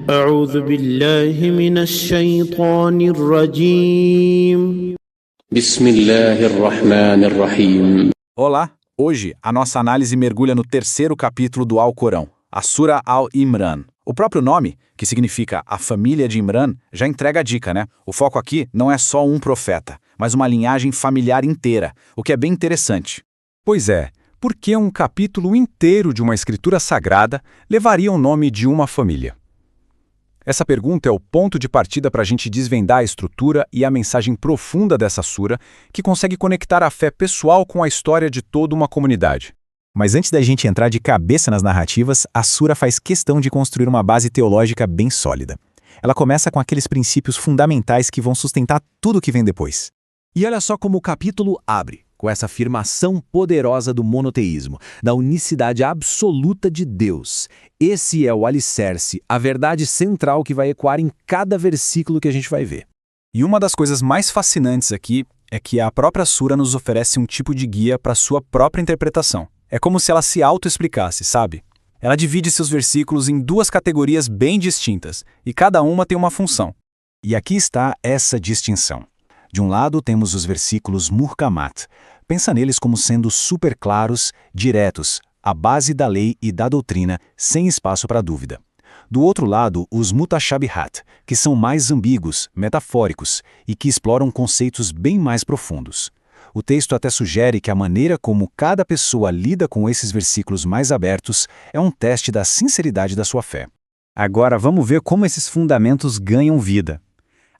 أعوذ بالله من الشيطان الرجيم بسم الله الرحمن الرحيم. Olá! Hoje, a nossa análise mergulha no terceiro capítulo do Alcorão, a Sura Al-Imran. O próprio nome, que significa a família de Imran, já entrega a dica, né? O foco aqui não é só um profeta, mas uma linhagem familiar inteira, o que é bem interessante. Pois é, porque um capítulo inteiro de uma escritura sagrada levaria o nome de uma família? Essa pergunta é o ponto de partida para a gente desvendar a estrutura e a mensagem profunda dessa sura, que consegue conectar a fé pessoal com a história de toda uma comunidade. Mas antes da gente entrar de cabeça nas narrativas, a sura faz questão de construir uma base teológica bem sólida. Ela começa com aqueles princípios fundamentais que vão sustentar tudo o que vem depois. E olha só como o capítulo abre, com essa afirmação poderosa do monoteísmo, da unicidade absoluta de Deus. Esse é o alicerce, a verdade central que vai ecoar em cada versículo que a gente vai ver. E uma das coisas mais fascinantes aqui é que a própria sura nos oferece um tipo de guia para sua própria interpretação. É como se ela se auto-explicasse, sabe? Ela divide seus versículos em duas categorias bem distintas, e cada uma tem uma função. E aqui está essa distinção. De um lado temos os versículos Muhkamat. Pensa neles como sendo super claros, diretos, a base da lei e da doutrina, sem espaço para dúvida. Do outro lado, os Mutashabihat, que são mais ambíguos, metafóricos, e que exploram conceitos bem mais profundos. O texto até sugere que a maneira como cada pessoa lida com esses versículos mais abertos é um teste da sinceridade da sua fé. Agora vamos ver como esses fundamentos ganham vida.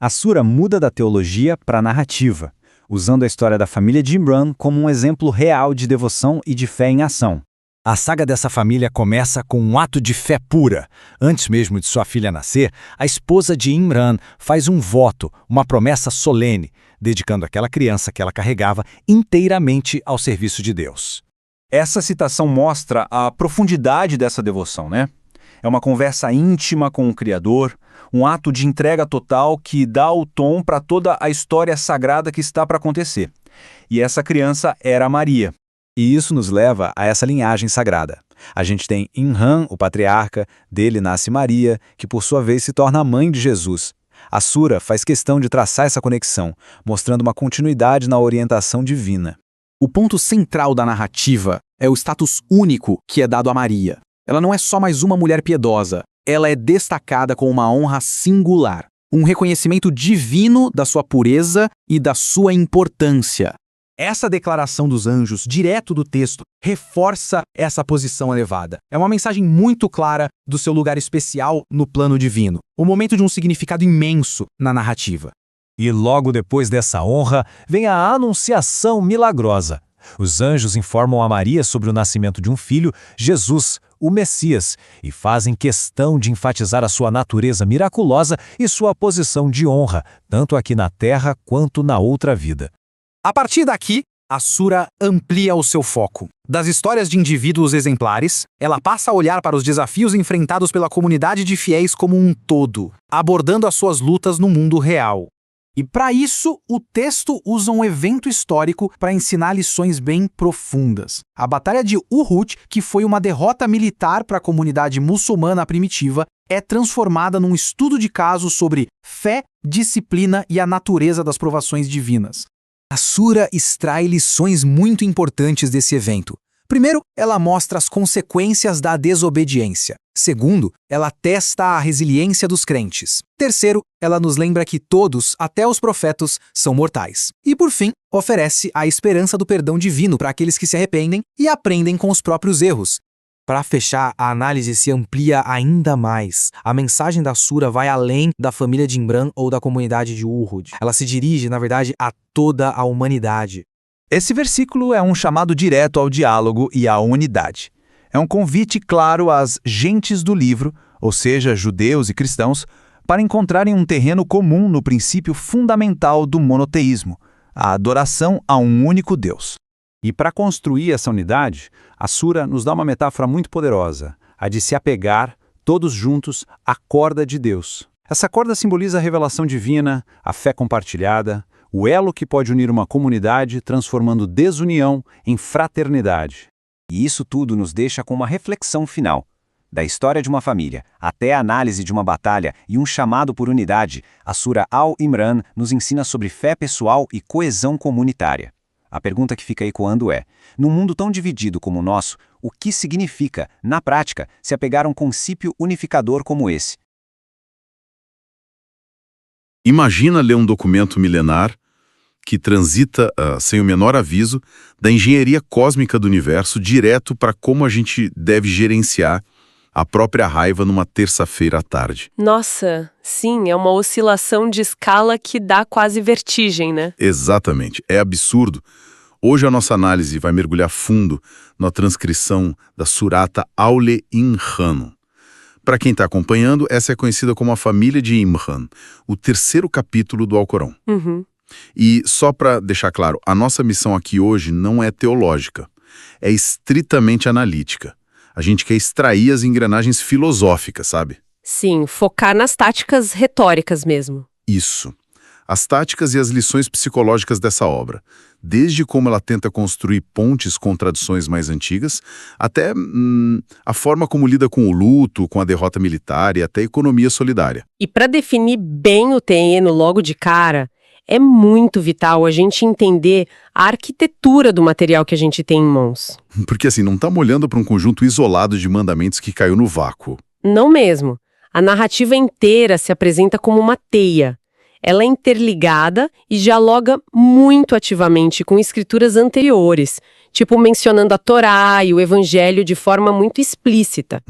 A sura muda da teologia para a narrativa, usando a história da família de Imran como um exemplo real de devoção e de fé em ação. A saga dessa família começa com um ato de fé pura. Antes mesmo de sua filha nascer, a esposa de Imran faz um voto, uma promessa solene, dedicando aquela criança que ela carregava inteiramente ao serviço de Deus. Essa citação mostra a profundidade dessa devoção, né? É uma conversa íntima com o Criador, um ato de entrega total que dá o tom para toda a história sagrada que está para acontecer. E essa criança era Maria. E isso nos leva a essa linhagem sagrada. A gente tem Imran, o patriarca, dele nasce Maria, que por sua vez se torna a mãe de Jesus. A sura faz questão de traçar essa conexão, mostrando uma continuidade na orientação divina. O ponto central da narrativa é o status único que é dado a Maria. Ela não é só mais uma mulher piedosa, ela é destacada com uma honra singular, um reconhecimento divino da sua pureza e da sua importância. Essa declaração dos anjos, direto do texto, reforça essa posição elevada. É uma mensagem muito clara do seu lugar especial no plano divino, o momento de um significado imenso na narrativa. E logo depois dessa honra, vem a anunciação milagrosa. Os anjos informam a Maria sobre o nascimento de um filho, Jesus, o Messias, e fazem questão de enfatizar a sua natureza miraculosa e sua posição de honra, tanto aqui na terra quanto na outra vida. A partir daqui, a sura amplia o seu foco. Das histórias de indivíduos exemplares, ela passa a olhar para os desafios enfrentados pela comunidade de fiéis como um todo, abordando as suas lutas no mundo real. E para isso, o texto usa um evento histórico para ensinar lições bem profundas. A Batalha de Uhud, que foi uma derrota militar para a comunidade muçulmana primitiva, é transformada num estudo de caso sobre fé, disciplina e a natureza das provações divinas. A sura extrai lições muito importantes desse evento. Primeiro, ela mostra as consequências da desobediência. Segundo, ela testa a resiliência dos crentes. Terceiro, ela nos lembra que todos, até os profetas, são mortais. E por fim, oferece a esperança do perdão divino para aqueles que se arrependem e aprendem com os próprios erros. Para fechar, a análise se amplia ainda mais. A mensagem da sura vai além da família de Imran ou da comunidade de Uhud. Ela se dirige, na verdade, a toda a humanidade. Esse versículo é um chamado direto ao diálogo e à unidade. É um convite claro às gentes do livro, ou seja, judeus e cristãos, para encontrarem um terreno comum no princípio fundamental do monoteísmo, a adoração a um único Deus. E para construir essa unidade, a sura nos dá uma metáfora muito poderosa, a de se apegar, todos juntos, à corda de Deus. Essa corda simboliza a revelação divina, a fé compartilhada, o elo que pode unir uma comunidade, transformando desunião em fraternidade. E isso tudo nos deixa com uma reflexão final. Da história de uma família, até a análise de uma batalha e um chamado por unidade, a Sura Al-Imran nos ensina sobre fé pessoal e coesão comunitária. A pergunta que fica ecoando é, num mundo tão dividido como o nosso, o que significa, na prática, se apegar a um princípio unificador como esse? Imagina ler um documento milenar que transita, sem o menor aviso, da engenharia cósmica do universo direto para como a gente deve gerenciar a própria raiva numa terça-feira à tarde. Nossa, sim, é uma oscilação de escala que dá quase vertigem, né? Exatamente, é absurdo. Hoje a nossa análise vai mergulhar fundo na transcrição da Surata Aule Imran. Para quem está acompanhando, essa é conhecida como a família de Imran, o terceiro capítulo do Alcorão. E só para deixar claro, a nossa missão aqui hoje não é teológica, é estritamente analítica. A gente quer extrair as engrenagens filosóficas, sabe? Sim, focar nas táticas retóricas mesmo. Isso. As táticas e as lições psicológicas dessa obra. Desde como ela tenta construir pontes com tradições mais antigas, até a forma como lida com o luto, com a derrota militar e até a economia solidária. E para definir bem o terreno logo de cara, é muito vital a gente entender a arquitetura do material que a gente tem em mãos. Porque assim, não estamos olhando para um conjunto isolado de mandamentos que caiu no vácuo. Não mesmo. A narrativa inteira se apresenta como uma teia. Ela é interligada e dialoga muito ativamente com escrituras anteriores, tipo mencionando a Torá e o Evangelho de forma muito explícita.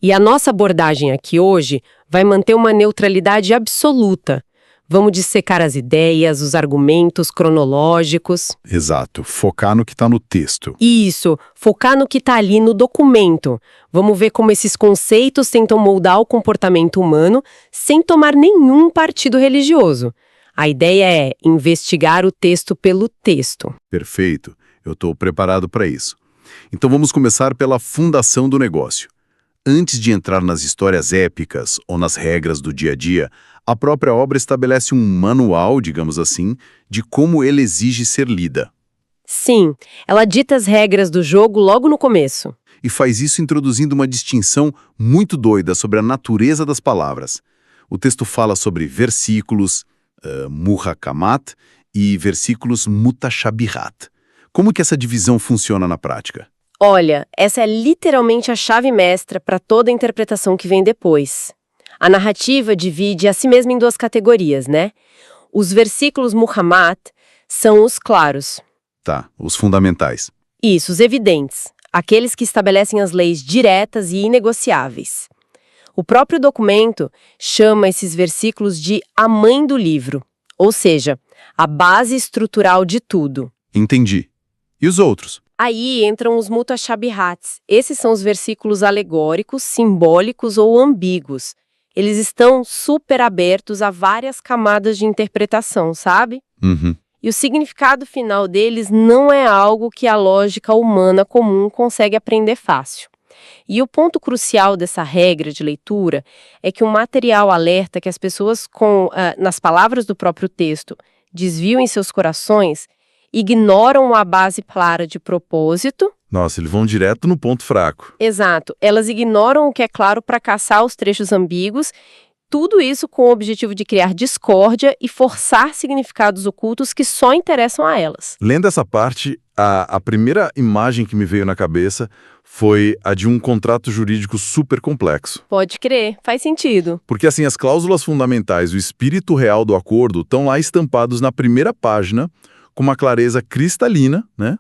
E a nossa abordagem aqui hoje vai manter uma neutralidade absoluta. Vamos dissecar as ideias, os argumentos cronológicos. Exato, focar no que está no texto. Isso, focar no que está ali no documento. Vamos ver como esses conceitos tentam moldar o comportamento humano sem tomar nenhum partido religioso. A ideia é investigar o texto pelo texto. Perfeito, eu estou preparado para isso. Então vamos começar pela fundação do negócio. Antes de entrar nas histórias épicas ou nas regras do dia a dia, a própria obra estabelece um manual, digamos assim, de como ele exige ser lida. Sim, ela dita as regras do jogo logo no começo. E faz isso introduzindo uma distinção muito doida sobre a natureza das palavras. O texto fala sobre versículos, muhakamat, e versículos mutashabihat. Como que essa divisão funciona na prática? Olha, essa é literalmente a chave mestra para toda a interpretação que vem depois. A narrativa divide a si mesma em duas categorias, né? Os versículos Muhammad são os claros. Tá, os fundamentais. Isso, os evidentes. Aqueles que estabelecem as leis diretas e inegociáveis. O próprio documento chama esses versículos de a mãe do livro, ou seja, a base estrutural de tudo. Entendi. E os outros? Aí entram os mutashabihats. Esses são os versículos alegóricos, simbólicos ou ambíguos. Eles estão super abertos a várias camadas de interpretação, sabe? E o significado final deles não é algo que a lógica humana comum consegue aprender fácil. E o ponto crucial dessa regra de leitura é que o material alerta que as pessoas, nas palavras do próprio texto, desviam em seus corações, ignoram a base clara de propósito. Nossa, eles vão direto no ponto fraco. Exato. Elas ignoram o que é claro para caçar os trechos ambíguos, tudo isso com o objetivo de criar discórdia e forçar significados ocultos que só interessam a elas. Lendo essa parte, a primeira imagem que me veio na cabeça foi a de um contrato jurídico super complexo. Pode crer, faz sentido. Porque assim, as cláusulas fundamentais, o espírito real do acordo estão lá estampados na primeira página, com uma clareza cristalina, né?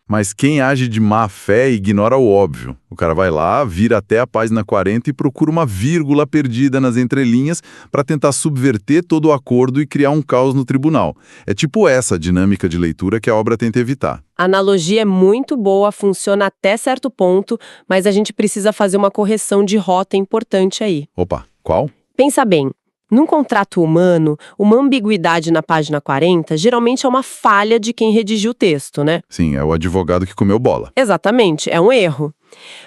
Mas quem age de má fé ignora o óbvio. O cara vai lá, vira até a página 40 e procura uma vírgula perdida nas entrelinhas para tentar subverter todo o acordo e criar um caos no tribunal. É tipo essa dinâmica de leitura que a obra tenta evitar. A analogia é muito boa, funciona até certo ponto, mas a gente precisa fazer uma correção de rota importante aí. Opa, qual? Pensa bem. Num contrato humano, uma ambiguidade na página 40 geralmente é uma falha de quem redigiu o texto, né? Sim, é o advogado que comeu bola. Exatamente, é um erro.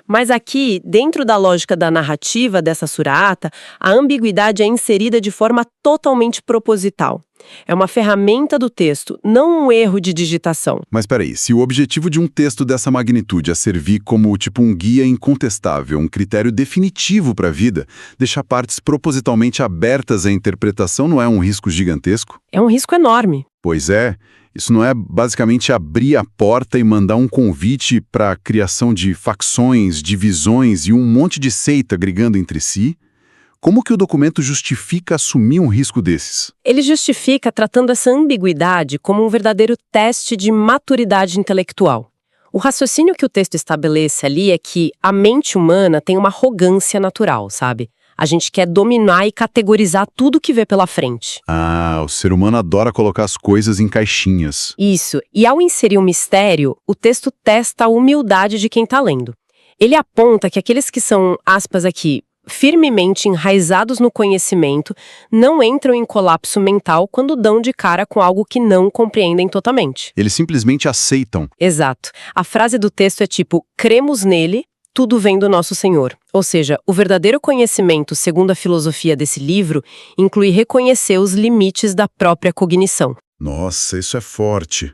Mas aqui, dentro da lógica da narrativa dessa surata, a ambiguidade é inserida de forma totalmente proposital. É uma ferramenta do texto, não um erro de digitação. Mas peraí, se o objetivo de um texto dessa magnitude é servir como tipo um guia incontestável, um critério definitivo para a vida, deixar partes propositalmente abertas à interpretação não é um risco gigantesco? É um risco enorme. Pois é. Isso não é basicamente abrir a porta e mandar um convite para a criação de facções, divisões e um monte de seita brigando entre si? Como que o documento justifica assumir um risco desses? Ele justifica tratando essa ambiguidade como um verdadeiro teste de maturidade intelectual. O raciocínio que o texto estabelece ali é que a mente humana tem uma arrogância natural, sabe? A gente quer dominar e categorizar tudo que vê pela frente. Ah, o ser humano adora colocar as coisas em caixinhas. Isso. E ao inserir um mistério, o texto testa a humildade de quem está lendo. Ele aponta que aqueles que são, aspas aqui, firmemente enraizados no conhecimento, não entram em colapso mental quando dão de cara com algo que não compreendem totalmente. Eles simplesmente aceitam. Exato. A frase do texto é tipo, cremos nele, tudo vem do nosso Senhor. Ou seja, o verdadeiro conhecimento, segundo a filosofia desse livro, inclui reconhecer os limites da própria cognição. Nossa, isso é forte.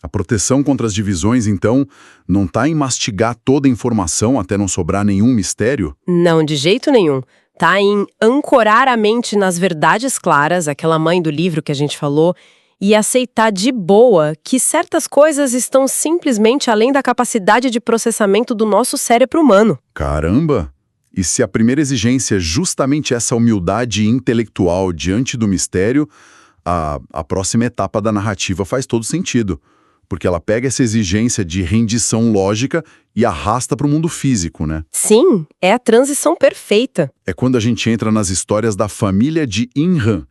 A proteção contra as divisões, então, não está em mastigar toda a informação até não sobrar nenhum mistério? Não, de jeito nenhum. Tá em ancorar a mente nas verdades claras, aquela mãe do livro que a gente falou, e aceitar de boa que certas coisas estão simplesmente além da capacidade de processamento do nosso cérebro humano. Caramba! E se a primeira exigência é justamente essa humildade intelectual diante do mistério, a próxima etapa da narrativa faz todo sentido. Porque ela pega essa exigência de rendição lógica e arrasta para o mundo físico, né? Sim, é a transição perfeita. É quando a gente entra nas histórias da família de Inran.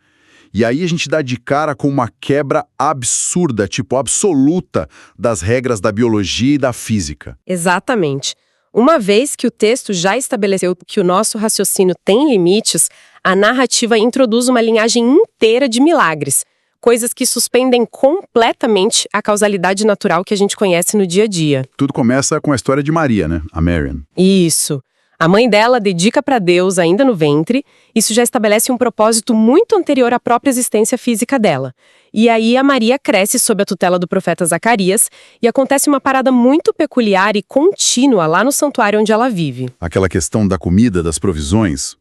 E aí a gente dá de cara com uma quebra absurda, tipo absoluta, das regras da biologia e da física. Exatamente. Uma vez que o texto já estabeleceu que o nosso raciocínio tem limites, a narrativa introduz uma linhagem inteira de milagres. Coisas que suspendem completamente a causalidade natural que a gente conhece no dia a dia. Tudo começa com a história de Maria, né? A Marian. Isso. A mãe dela dedica para Deus ainda no ventre. Isso já estabelece um propósito muito anterior à própria existência física dela. E aí a Maria cresce sob a tutela do profeta Zacarias e acontece uma parada muito peculiar e contínua lá no santuário onde ela vive. Aquela questão da comida, das provisões.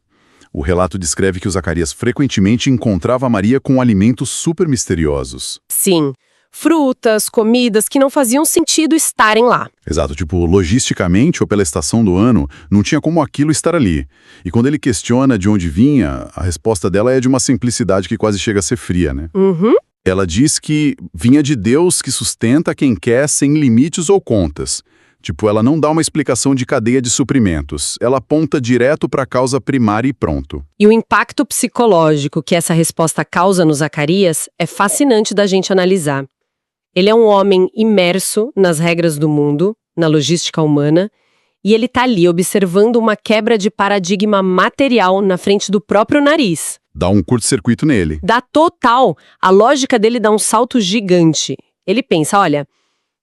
O relato descreve que o Zacarias frequentemente encontrava Maria com alimentos super misteriosos. Sim, frutas, comidas que não faziam sentido estarem lá. Exato, tipo, logisticamente ou pela estação do ano, não tinha como aquilo estar ali. E quando ele questiona de onde vinha, a resposta dela é de uma simplicidade que quase chega a ser fria, né? Uhum. Ela diz que vinha de Deus que sustenta quem quer sem limites ou contas. Tipo, ela não dá uma explicação de cadeia de suprimentos. Ela aponta direto para a causa primária e pronto. E o impacto psicológico que essa resposta causa no Zacarias é fascinante da gente analisar. Ele é um homem imerso nas regras do mundo, na logística humana, e ele tá ali observando uma quebra de paradigma material na frente do próprio nariz. Dá um curto-circuito nele. Dá total. A lógica dele dá um salto gigante. Ele pensa, olha,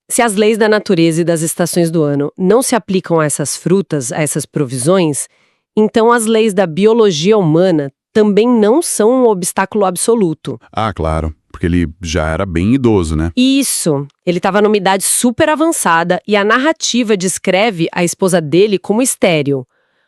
se as leis da natureza e das estações do ano não se aplicam a essas frutas, a essas provisões, então as leis da biologia humana também não são um obstáculo absoluto. Ah, claro, porque ele já era bem idoso, né? Isso. Ele estava numa idade super avançada e a narrativa descreve a esposa dele como estéril.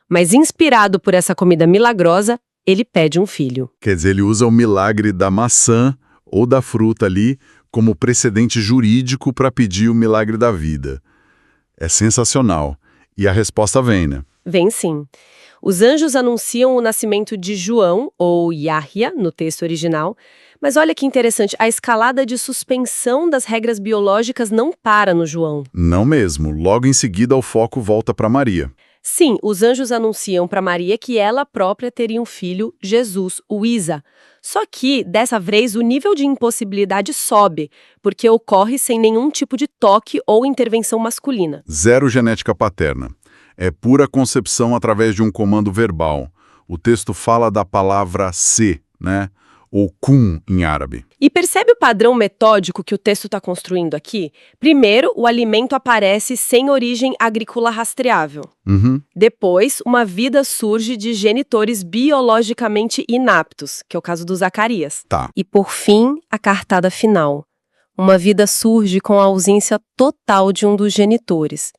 Mas inspirado por essa comida milagrosa, ele pede um filho. Quer dizer, ele usa o milagre da maçã ou da fruta ali como precedente jurídico para pedir o milagre da vida. É sensacional. E a resposta vem, né? Vem sim. Os anjos anunciam o nascimento de João, ou Yahya, no texto original. Mas olha que interessante, a escalada de suspensão das regras biológicas não para no João. Não mesmo. Logo em seguida, o foco volta para Maria. Sim, os anjos anunciam para Maria que ela própria teria um filho, Jesus, o Isa. Só que, dessa vez, o nível de impossibilidade sobe, porque ocorre sem nenhum tipo de toque ou intervenção masculina. Zero genética paterna. É pura concepção através de um comando verbal. O texto fala da palavra ser, né? ou kum em árabe. E percebe o padrão metódico que o texto está construindo aqui? Primeiro, o alimento aparece sem origem agrícola rastreável. Depois, uma vida surge de genitores biologicamente inaptos, que é o caso do Zacarias. Tá. E por fim, a cartada final. Uma vida surge com a ausência total de um dos genitores.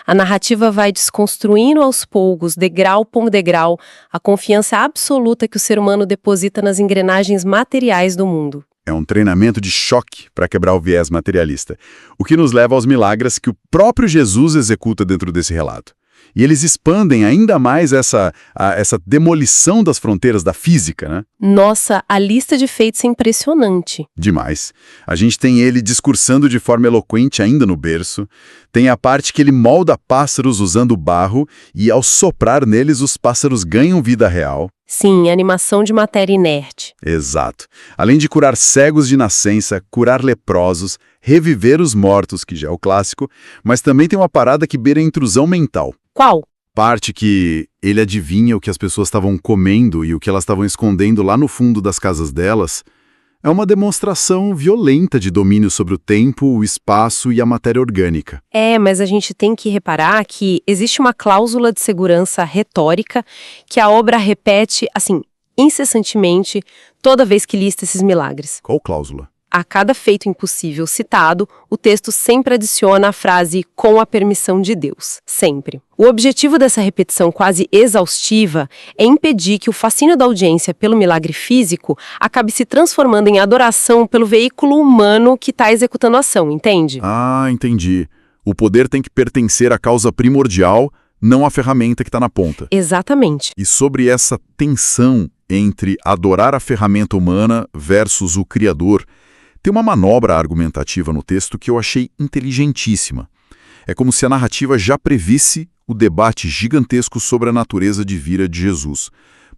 A narrativa vai desconstruindo aos poucos, degrau por degrau, a confiança absoluta que o ser humano deposita nas engrenagens materiais do mundo. É um treinamento de choque para quebrar o viés materialista, o que nos leva aos milagres que o próprio Jesus executa dentro desse relato. E eles expandem ainda mais essa demolição das fronteiras da física, né? Nossa, a lista de feitos é impressionante. Demais. A gente tem ele discursando de forma eloquente ainda no berço, tem a parte que ele molda pássaros usando barro e ao soprar neles os pássaros ganham vida real. Sim, animação de matéria inerte. Exato. Além de curar cegos de nascença, curar leprosos, reviver os mortos, que já é o clássico, mas também tem uma parada que beira a intrusão mental. Qual? Parte que ele adivinha o que as pessoas estavam comendo e o que elas estavam escondendo lá no fundo das casas delas. É uma demonstração violenta de domínio sobre o tempo, o espaço e a matéria orgânica. Mas a gente tem que reparar que existe uma cláusula de segurança retórica que a obra repete, assim, incessantemente, toda vez que lista esses milagres. Qual cláusula? A cada feito impossível citado, o texto sempre adiciona a frase "com a permissão de Deus", sempre. O objetivo dessa repetição quase exaustiva é impedir que o fascínio da audiência pelo milagre físico acabe se transformando em adoração pelo veículo humano que está executando a ação, entende? Ah, entendi. O poder tem que pertencer à causa primordial, não à ferramenta que está na ponta. Exatamente. E sobre essa tensão entre adorar a ferramenta humana versus o Criador, tem uma manobra argumentativa no texto que eu achei inteligentíssima. É como se a narrativa já previsse o debate gigantesco sobre a natureza divina de Jesus,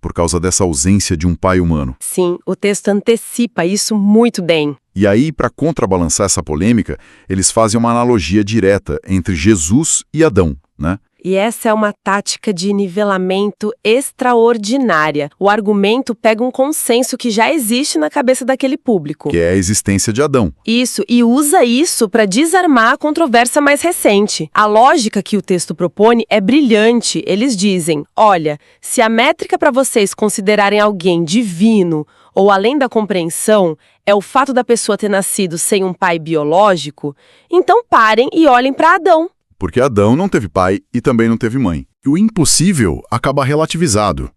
por causa dessa ausência de um pai humano. Sim, o texto antecipa isso muito bem. E aí, para contrabalançar essa polêmica, eles fazem uma analogia direta entre Jesus e Adão, né? E essa é uma tática de nivelamento extraordinária. O argumento pega um consenso que já existe na cabeça daquele público. Que é a existência de Adão. Isso, e usa isso para desarmar a controvérsia mais recente. A lógica que o texto propõe é brilhante. Eles dizem, olha, se a métrica para vocês considerarem alguém divino ou além da compreensão é o fato da pessoa ter nascido sem um pai biológico, então parem e olhem para Adão. Porque Adão não teve pai e também não teve mãe. E o impossível acaba relativizado.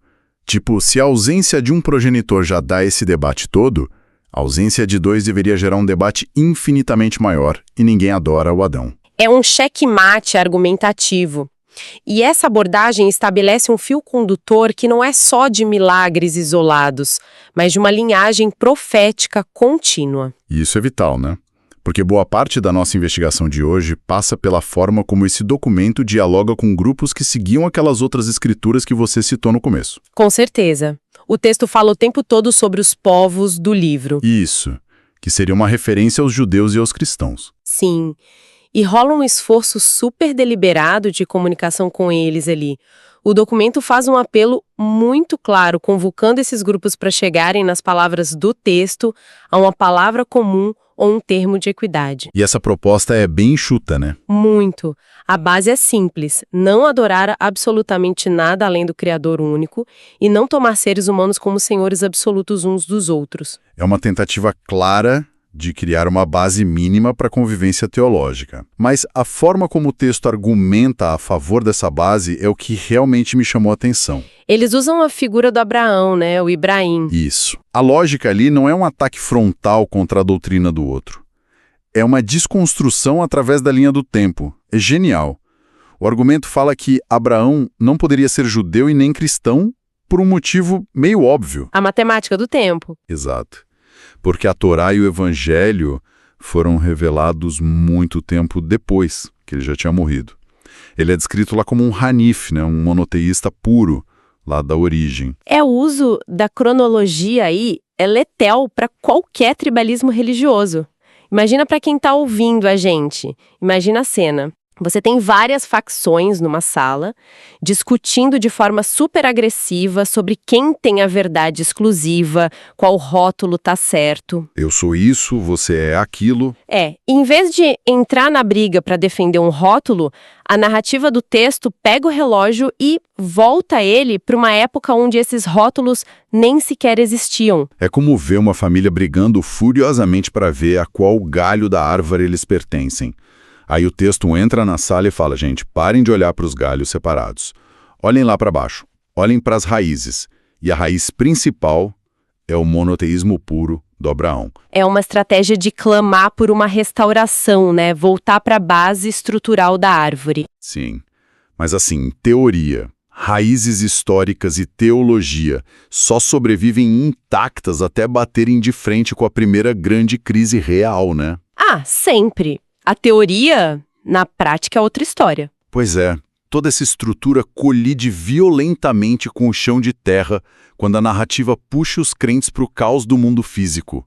Tipo, se a ausência de um progenitor já dá esse debate todo, a ausência de dois deveria gerar um debate infinitamente maior e ninguém adora o Adão. É um checkmate argumentativo. E essa abordagem estabelece um fio condutor que não é só de milagres isolados, mas de uma linhagem profética contínua. E isso é vital, né? Porque boa parte da nossa investigação de hoje passa pela forma como esse documento dialoga com grupos que seguiam aquelas outras escrituras que você citou no começo. Com certeza. O texto fala o tempo todo sobre os povos do livro. Isso, que seria uma referência aos judeus e aos cristãos. Sim, e rola um esforço super deliberado de comunicação com eles ali. O documento faz um apelo muito claro, convocando esses grupos para chegarem nas palavras do texto a uma palavra comum ou um termo de equidade. E essa proposta é bem enxuta, né? Muito. A base é simples, não adorar absolutamente nada além do Criador único e não tomar seres humanos como senhores absolutos uns dos outros. É uma tentativa clara de criar uma base mínima para a convivência teológica. Mas a forma como o texto argumenta a favor dessa base é o que realmente me chamou a atenção. Eles usam a figura do Abraão, né, o Ibrahim. Isso. A lógica ali não é um ataque frontal contra a doutrina do outro. É uma desconstrução através da linha do tempo. É genial. O argumento fala que Abraão não poderia ser judeu e nem cristão por um motivo meio óbvio. A matemática do tempo. Exato. Porque a Torá e o Evangelho foram revelados muito tempo depois que ele já tinha morrido. Ele é descrito lá como um Hanif, né, um monoteísta puro, lá da origem. O uso da cronologia aí é letal para qualquer tribalismo religioso. Imagina para quem está ouvindo a gente. Imagina a cena. Você tem várias facções numa sala, discutindo de forma super agressiva sobre quem tem a verdade exclusiva, qual rótulo tá certo. Eu sou isso, você é aquilo. Em vez de entrar na briga para defender um rótulo, a narrativa do texto pega o relógio e volta ele para uma época onde esses rótulos nem sequer existiam. É como ver uma família brigando furiosamente para ver a qual galho da árvore eles pertencem. Aí o texto entra na sala e fala, gente, parem de olhar para os galhos separados. Olhem lá para baixo, olhem para as raízes. E a raiz principal é o monoteísmo puro do Abraão. É uma estratégia de clamar por uma restauração, né? Voltar para a base estrutural da árvore. Sim, mas assim, teoria, raízes históricas e teologia só sobrevivem intactas até baterem de frente com a primeira grande crise real, né? Sempre. A teoria, na prática, é outra história. Pois é, toda essa estrutura colide violentamente com o chão de terra quando a narrativa puxa os crentes para o caos do mundo físico.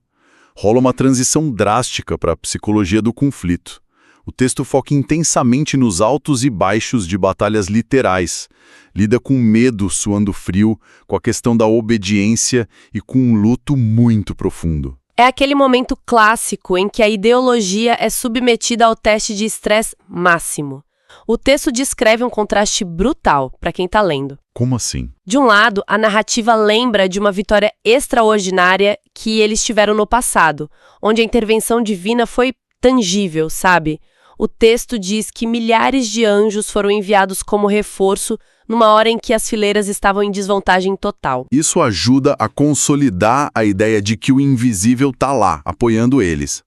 Rola uma transição drástica para a psicologia do conflito. O texto foca intensamente nos altos e baixos de batalhas literais. Lida com medo suando frio, com a questão da obediência e com um luto muito profundo. É aquele momento clássico em que a ideologia é submetida ao teste de estresse máximo. O texto descreve um contraste brutal para quem está lendo. Como assim? De um lado, a narrativa lembra de uma vitória extraordinária que eles tiveram no passado, onde a intervenção divina foi tangível, sabe? O texto diz que milhares de anjos foram enviados como reforço numa hora em que as fileiras estavam em desvantagem total. Isso ajuda a consolidar a ideia de que o invisível está lá, apoiando eles.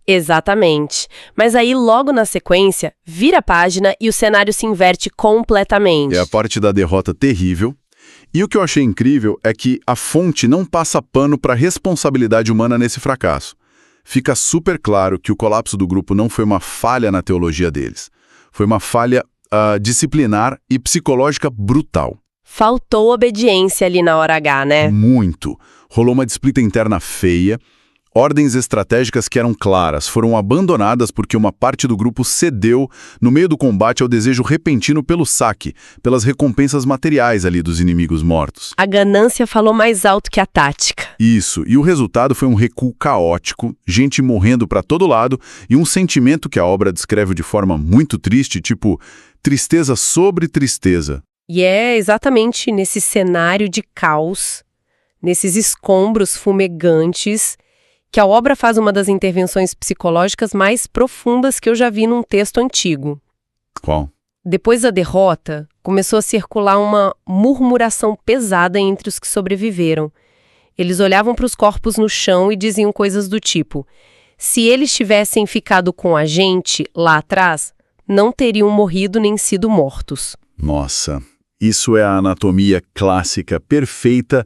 Exatamente. Mas aí, logo na sequência, vira a página e o cenário se inverte completamente. É a parte da derrota terrível. E o que eu achei incrível é que a fonte não passa pano para a responsabilidade humana nesse fracasso. Fica super claro que o colapso do grupo não foi uma falha na teologia deles. Foi uma falha disciplinar e psicológica brutal. Faltou obediência ali na hora H, né? Muito. Rolou uma disputa interna feia. Ordens estratégicas que eram claras foram abandonadas porque uma parte do grupo cedeu no meio do combate ao desejo repentino pelo saque, pelas recompensas materiais ali dos inimigos mortos. A ganância falou mais alto que a tática. Isso, e o resultado foi um recuo caótico, gente morrendo para todo lado e um sentimento que a obra descreve de forma muito triste, tipo tristeza sobre tristeza. E é exatamente nesse cenário de caos, nesses escombros fumegantes, que a obra faz uma das intervenções psicológicas mais profundas que eu já vi num texto antigo. Qual? Depois da derrota, começou a circular uma murmuração pesada entre os que sobreviveram. Eles olhavam para os corpos no chão e diziam coisas do tipo: se eles tivessem ficado com a gente lá atrás, não teriam morrido nem sido mortos. Nossa, isso é a anatomia clássica perfeita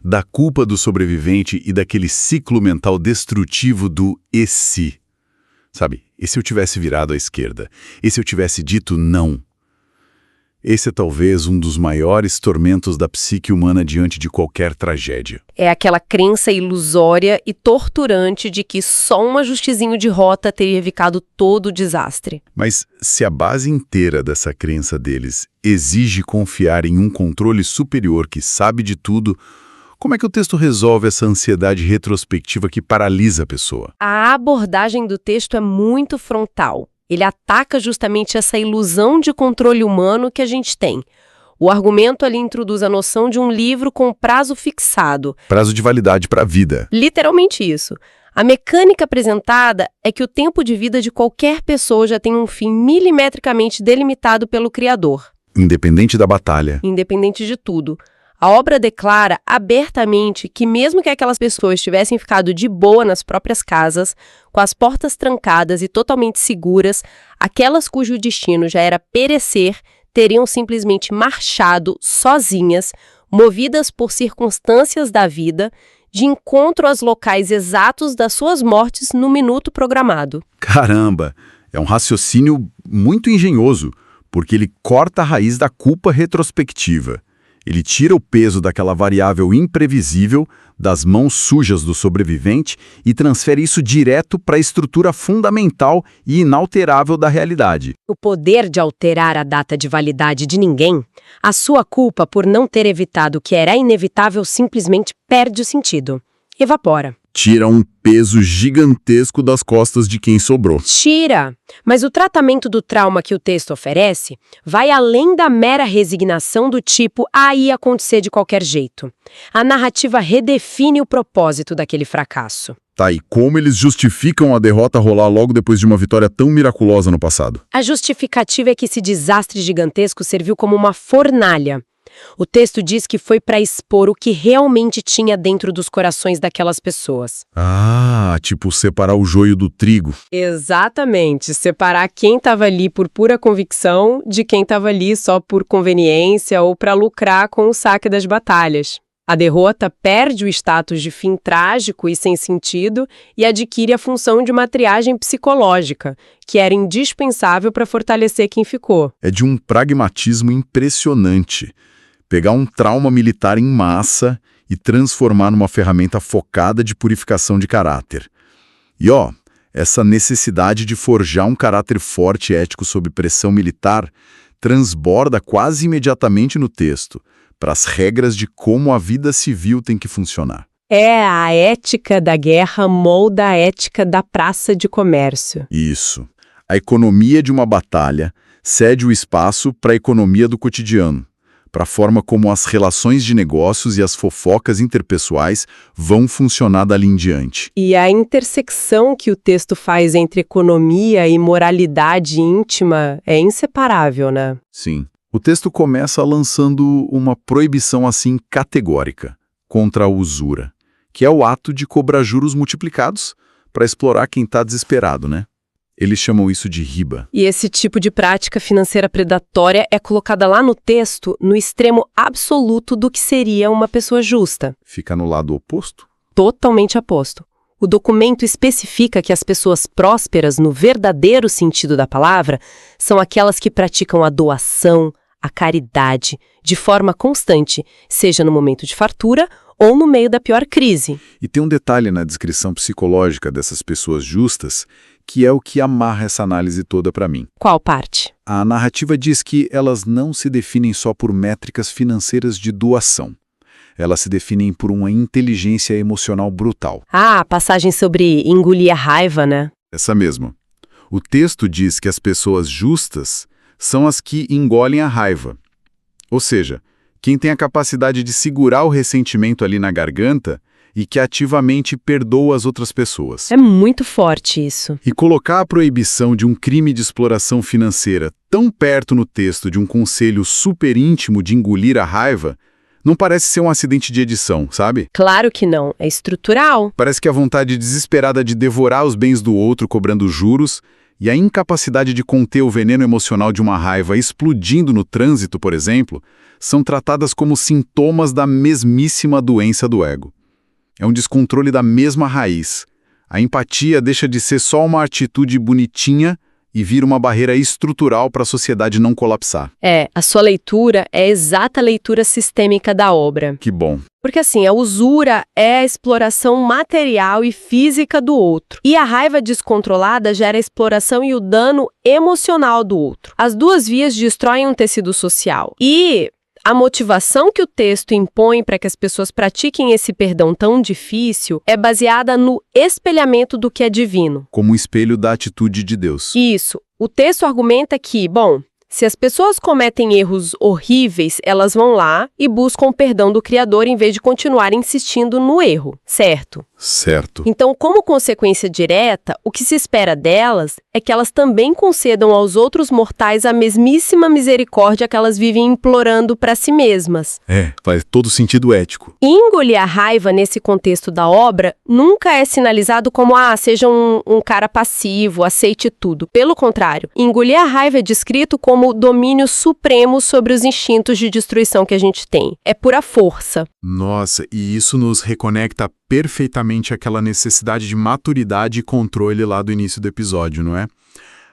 da culpa do sobrevivente e daquele ciclo mental destrutivo do "e se". Sabe, e se eu tivesse virado à esquerda? E se eu tivesse dito não? Esse é talvez um dos maiores tormentos da psique humana diante de qualquer tragédia. É aquela crença ilusória e torturante de que só um ajustezinho de rota teria evitado todo o desastre. Mas se a base inteira dessa crença deles exige confiar em um controle superior que sabe de tudo, como é que o texto resolve essa ansiedade retrospectiva que paralisa a pessoa? A abordagem do texto é muito frontal. Ele ataca justamente essa ilusão de controle humano que a gente tem. O argumento ali introduz a noção de um livro com prazo fixado. Prazo de validade para a vida. Literalmente isso. A mecânica apresentada é que o tempo de vida de qualquer pessoa já tem um fim milimetricamente delimitado pelo Criador. Independente da batalha. Independente de tudo. A obra declara abertamente que mesmo que aquelas pessoas tivessem ficado de boa nas próprias casas, com as portas trancadas e totalmente seguras, aquelas cujo destino já era perecer, teriam simplesmente marchado sozinhas, movidas por circunstâncias da vida, de encontro aos locais exatos das suas mortes no minuto programado. Caramba! É um raciocínio muito engenhoso, porque ele corta a raiz da culpa retrospectiva. Ele tira o peso daquela variável imprevisível das mãos sujas do sobrevivente e transfere isso direto para a estrutura fundamental e inalterável da realidade. O poder de alterar a data de validade de ninguém, a sua culpa por não ter evitado o que era inevitável simplesmente perde o sentido. Evapora. Tira um peso gigantesco das costas de quem sobrou. Tira! Mas o tratamento do trauma que o texto oferece vai além da mera resignação do tipo ia acontecer de qualquer jeito. A narrativa redefine o propósito daquele fracasso. Tá, e como eles justificam a derrota rolar logo depois de uma vitória tão miraculosa no passado? A justificativa é que esse desastre gigantesco serviu como uma fornalha. O texto diz que foi para expor o que realmente tinha dentro dos corações daquelas pessoas. Tipo separar o joio do trigo. Exatamente, separar quem estava ali por pura convicção de quem estava ali só por conveniência ou para lucrar com o saque das batalhas. A derrota perde o status de fim trágico e sem sentido e adquire a função de uma triagem psicológica, que era indispensável para fortalecer quem ficou. É de um pragmatismo impressionante. Pegar um trauma militar em massa e transformar numa ferramenta focada de purificação de caráter. E essa necessidade de forjar um caráter forte e ético sob pressão militar transborda quase imediatamente no texto, para as regras de como a vida civil tem que funcionar. A ética da guerra molda a ética da praça de comércio. Isso. A economia de uma batalha cede o espaço para a economia do cotidiano, para a forma como as relações de negócios e as fofocas interpessoais vão funcionar dali em diante. E a intersecção que o texto faz entre economia e moralidade íntima é inseparável, né? Sim. O texto começa lançando uma proibição assim categórica contra a usura, que é o ato de cobrar juros multiplicados para explorar quem está desesperado, né? Eles chamam isso de riba. E esse tipo de prática financeira predatória é colocada lá no texto no extremo absoluto do que seria uma pessoa justa. Fica no lado oposto? Totalmente oposto. O documento especifica que as pessoas prósperas, no verdadeiro sentido da palavra, são aquelas que praticam a doação, a caridade, de forma constante, seja no momento de fartura ou no meio da pior crise. E tem um detalhe na descrição psicológica dessas pessoas justas, que é o que amarra essa análise toda para mim. Qual parte? A narrativa diz que elas não se definem só por métricas financeiras de doação. Elas se definem por uma inteligência emocional brutal. A passagem sobre engolir a raiva, né? Essa mesmo. O texto diz que as pessoas justas são as que engolem a raiva. Ou seja, quem tem a capacidade de segurar o ressentimento ali na garganta e que ativamente perdoa as outras pessoas. É muito forte isso. E colocar a proibição de um crime de exploração financeira tão perto no texto de um conselho super íntimo de engolir a raiva não parece ser um acidente de edição, sabe? Claro que não, é estrutural. Parece que a vontade desesperada de devorar os bens do outro cobrando juros e a incapacidade de conter o veneno emocional de uma raiva explodindo no trânsito, por exemplo, são tratadas como sintomas da mesmíssima doença do ego. É um descontrole da mesma raiz. A empatia deixa de ser só uma atitude bonitinha e vira uma barreira estrutural para a sociedade não colapsar. A sua leitura é a exata leitura sistêmica da obra. Que bom. Porque assim, a usura é a exploração material e física do outro. E a raiva descontrolada gera a exploração e o dano emocional do outro. As duas vias destroem um tecido social. E a motivação que o texto impõe para que as pessoas pratiquem esse perdão tão difícil é baseada no espelhamento do que é divino. Como um espelho da atitude de Deus. Isso. O texto argumenta que, se as pessoas cometem erros horríveis, elas vão lá e buscam o perdão do Criador em vez de continuar insistindo no erro, certo? Certo. Então, como consequência direta, o que se espera delas é que elas também concedam aos outros mortais a mesmíssima misericórdia que elas vivem implorando para si mesmas. Faz todo sentido ético. E engolir a raiva nesse contexto da obra nunca é sinalizado como, seja um cara passivo, aceite tudo. Pelo contrário, engolir a raiva é descrito como o domínio supremo sobre os instintos de destruição que a gente tem. É pura força. Nossa, e isso nos reconecta perfeitamente àquela necessidade de maturidade e controle lá do início do episódio, não é?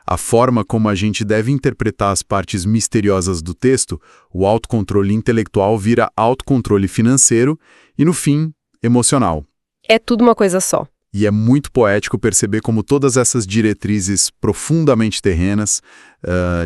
A forma como a gente deve interpretar as partes misteriosas do texto, o autocontrole intelectual vira autocontrole financeiro e, no fim, emocional. É tudo uma coisa só. E é muito poético perceber como todas essas diretrizes profundamente terrenas,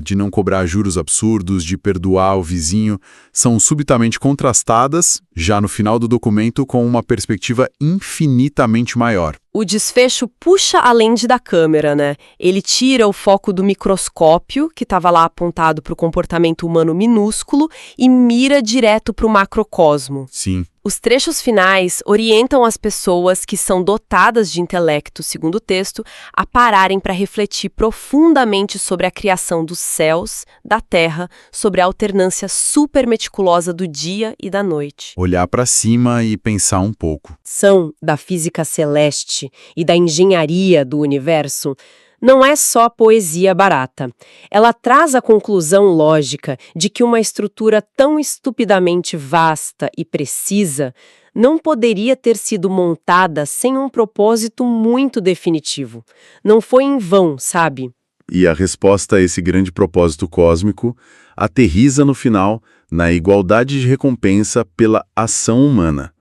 de não cobrar juros absurdos, de perdoar o vizinho, são subitamente contrastadas, já no final do documento, com uma perspectiva infinitamente maior. O desfecho puxa a lente da câmera, né? Ele tira o foco do microscópio, que estava lá apontado para o comportamento humano minúsculo, e mira direto para o macrocosmo. Sim. Os trechos finais orientam as pessoas que são dotadas de intelecto, segundo o texto, a pararem para refletir profundamente sobre a criação dos céus, da terra, sobre a alternância super meticulosa do dia e da noite. Olhar para cima e pensar um pouco. São da física celeste e da engenharia do universo não é só poesia barata. Ela traz a conclusão lógica de que uma estrutura tão estupidamente vasta e precisa não poderia ter sido montada sem um propósito muito definitivo. Não foi em vão, sabe? E a resposta a esse grande propósito cósmico aterriza no final na igualdade de recompensa pela ação humana.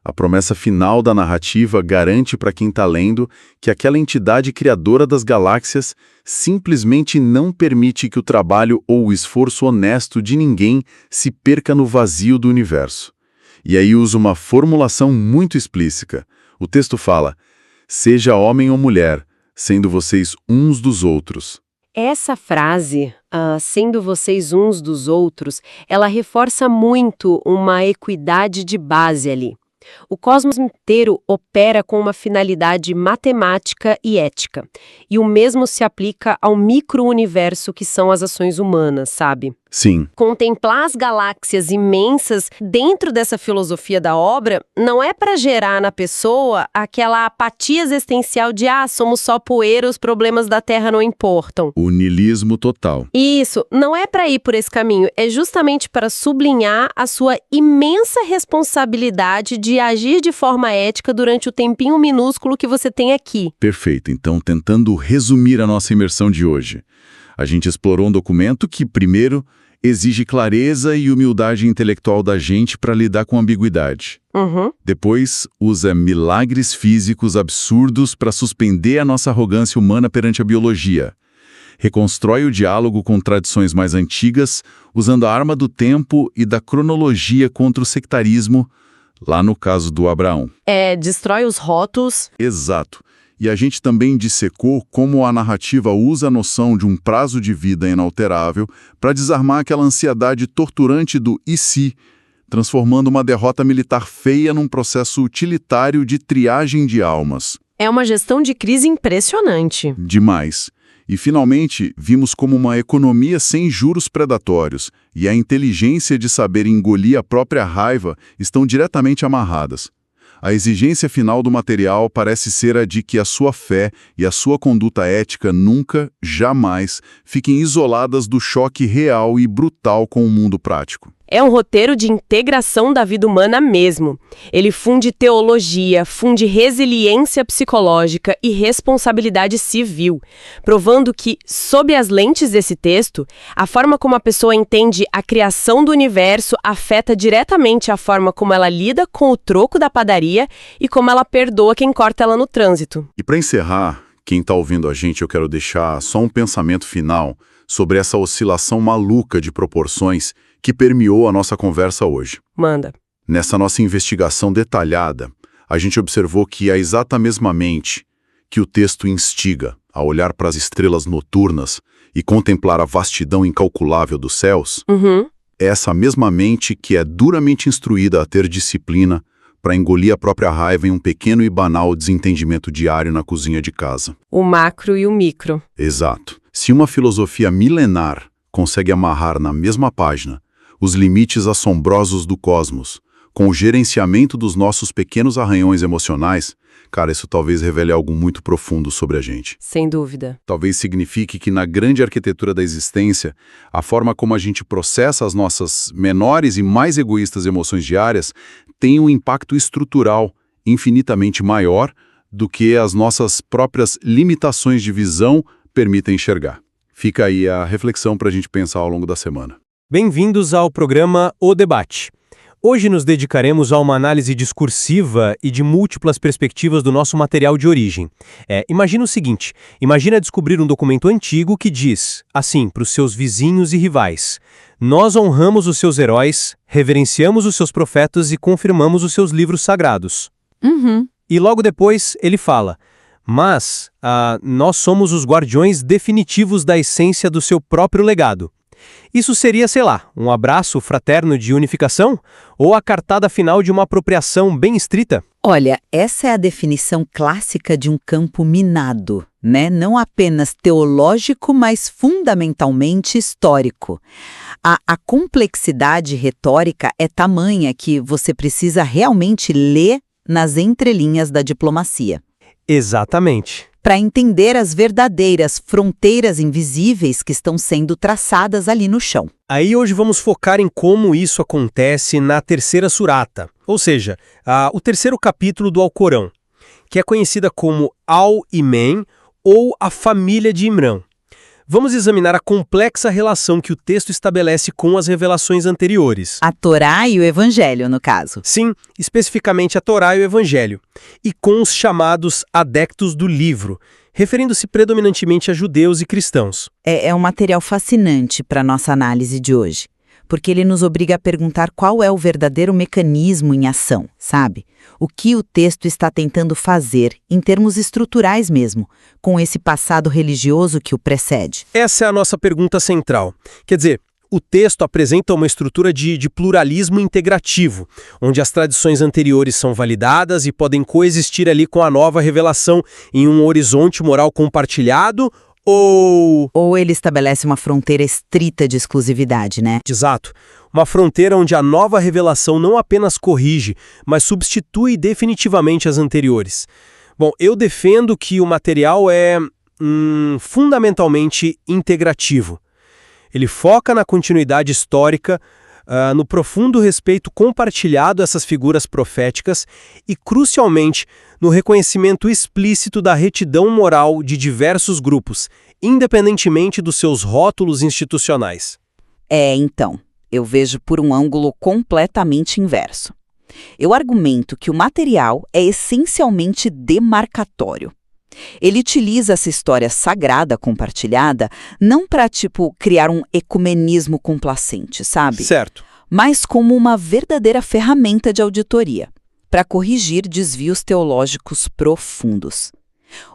A promessa final da narrativa garante para quem está lendo que aquela entidade criadora das galáxias simplesmente não permite que o trabalho ou o esforço honesto de ninguém se perca no vazio do universo. E aí usa uma formulação muito explícita. O texto fala: seja homem ou mulher, sendo vocês uns dos outros. Essa frase, sendo vocês uns dos outros, ela reforça muito uma equidade de base ali. O cosmos inteiro opera com uma finalidade matemática e ética. E o mesmo se aplica ao micro-universo que são as ações humanas, sabe? Sim. Contemplar as galáxias imensas dentro dessa filosofia da obra não é para gerar na pessoa aquela apatia existencial de somos só poeira, os problemas da Terra não importam. O niilismo total. Isso, não é para ir por esse caminho, é justamente para sublinhar a sua imensa responsabilidade de agir de forma ética durante o tempinho minúsculo que você tem aqui. Perfeito. Então, tentando resumir a nossa imersão de hoje, a gente explorou um documento que, primeiro, exige clareza e humildade intelectual da gente para lidar com ambiguidade. Depois, usa milagres físicos absurdos para suspender a nossa arrogância humana perante a biologia. Reconstrói o diálogo com tradições mais antigas, usando a arma do tempo e da cronologia contra o sectarismo, lá no caso do Abraão. Destrói os rótulos. Exato. E a gente também dissecou como a narrativa usa a noção de um prazo de vida inalterável para desarmar aquela ansiedade torturante do "e se", transformando uma derrota militar feia num processo utilitário de triagem de almas. É uma gestão de crise impressionante. Demais. E, finalmente, vimos como uma economia sem juros predatórios e a inteligência de saber engolir a própria raiva estão diretamente amarradas. A exigência final do material parece ser a de que a sua fé e a sua conduta ética nunca, jamais, fiquem isoladas do choque real e brutal com o mundo prático. É um roteiro de integração da vida humana mesmo. Ele funde teologia, funde resiliência psicológica e responsabilidade civil, provando que, sob as lentes desse texto, a forma como a pessoa entende a criação do universo afeta diretamente a forma como ela lida com o troco da padaria e como ela perdoa quem corta ela no trânsito. E para encerrar, quem está ouvindo a gente, eu quero deixar só um pensamento final sobre essa oscilação maluca de proporções que permeou a nossa conversa hoje. Manda. Nessa nossa investigação detalhada, a gente observou que a exata mesma mente que o texto instiga a olhar para as estrelas noturnas e contemplar a vastidão incalculável dos céus, é essa mesma mente que é duramente instruída a ter disciplina para engolir a própria raiva em um pequeno e banal desentendimento diário na cozinha de casa. O macro e o micro. Exato. Se uma filosofia milenar consegue amarrar na mesma página os limites assombrosos do cosmos, com o gerenciamento dos nossos pequenos arranhões emocionais, cara, isso talvez revele algo muito profundo sobre a gente. Sem dúvida. Talvez signifique que na grande arquitetura da existência, a forma como a gente processa as nossas menores e mais egoístas emoções diárias tem um impacto estrutural infinitamente maior do que as nossas próprias limitações de visão permita enxergar. Fica aí a reflexão para a gente pensar ao longo da semana. Bem-vindos ao programa O Debate. Hoje nos dedicaremos a uma análise discursiva e de múltiplas perspectivas do nosso material de origem. Imagina o seguinte, imagina descobrir um documento antigo que diz, assim, para os seus vizinhos e rivais: nós honramos os seus heróis, reverenciamos os seus profetas e confirmamos os seus livros sagrados. E logo depois ele fala: mas nós somos os guardiões definitivos da essência do seu próprio legado. Isso seria, sei lá, um abraço fraterno de unificação? Ou a cartada final de uma apropriação bem estrita? Olha, essa é a definição clássica de um campo minado, né? Não apenas teológico, mas fundamentalmente histórico. A complexidade retórica é tamanha que você precisa realmente ler nas entrelinhas da diplomacia. Exatamente. Para entender as verdadeiras fronteiras invisíveis que estão sendo traçadas ali no chão. Aí hoje vamos focar em como isso acontece na terceira surata, ou seja, o terceiro capítulo do Alcorão, que é conhecida como Al-Imên ou a família de Imrã. Vamos examinar a complexa relação que o texto estabelece com as revelações anteriores. A Torá e o Evangelho, no caso. Sim, especificamente a Torá e o Evangelho. E com os chamados adeptos do livro, referindo-se predominantemente a judeus e cristãos. É um material fascinante para a nossa análise de hoje, porque ele nos obriga a perguntar qual é o verdadeiro mecanismo em ação, sabe? O que o texto está tentando fazer, em termos estruturais mesmo, com esse passado religioso que o precede. Essa é a nossa pergunta central. Quer dizer, o texto apresenta uma estrutura de pluralismo integrativo, onde as tradições anteriores são validadas e podem coexistir ali com a nova revelação em um horizonte moral compartilhado, ou ele estabelece uma fronteira estrita de exclusividade, né? Exato. Uma fronteira onde a nova revelação não apenas corrige, mas substitui definitivamente as anteriores. Bom, eu defendo que o material é fundamentalmente integrativo. Ele foca na continuidade histórica, no profundo respeito compartilhado a essas figuras proféticas e, crucialmente, no reconhecimento explícito da retidão moral de diversos grupos, independentemente dos seus rótulos institucionais. Então, eu vejo por um ângulo completamente inverso. Eu argumento que o material é essencialmente demarcatório. Ele utiliza essa história sagrada compartilhada não para, criar um ecumenismo complacente, sabe? Certo. Mas como uma verdadeira ferramenta de auditoria, para corrigir desvios teológicos profundos.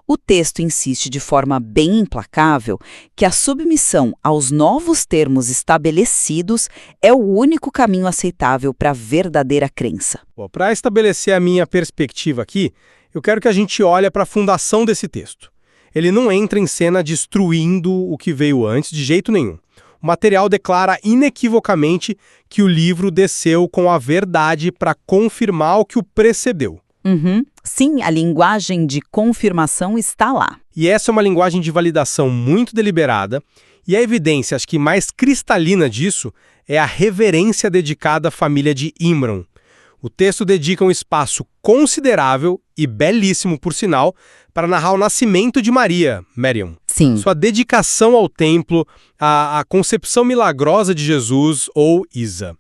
O texto insiste de forma bem implacável que a submissão aos novos termos estabelecidos é o único caminho aceitável para a verdadeira crença. Para estabelecer a minha perspectiva aqui, eu quero que a gente olhe para a fundação desse texto. Ele não entra em cena destruindo o que veio antes de jeito nenhum. O material declara inequivocamente que o livro desceu com a verdade para confirmar o que o precedeu. Sim, a linguagem de confirmação está lá. E essa é uma linguagem de validação muito deliberada, e a evidência, acho que mais cristalina disso, é a reverência dedicada à família de Imrã. O texto dedica um espaço considerável e belíssimo, por sinal, para narrar o nascimento de Maria, Miriam. Sim. Sua dedicação ao templo, a concepção milagrosa de Jesus, ou Isa.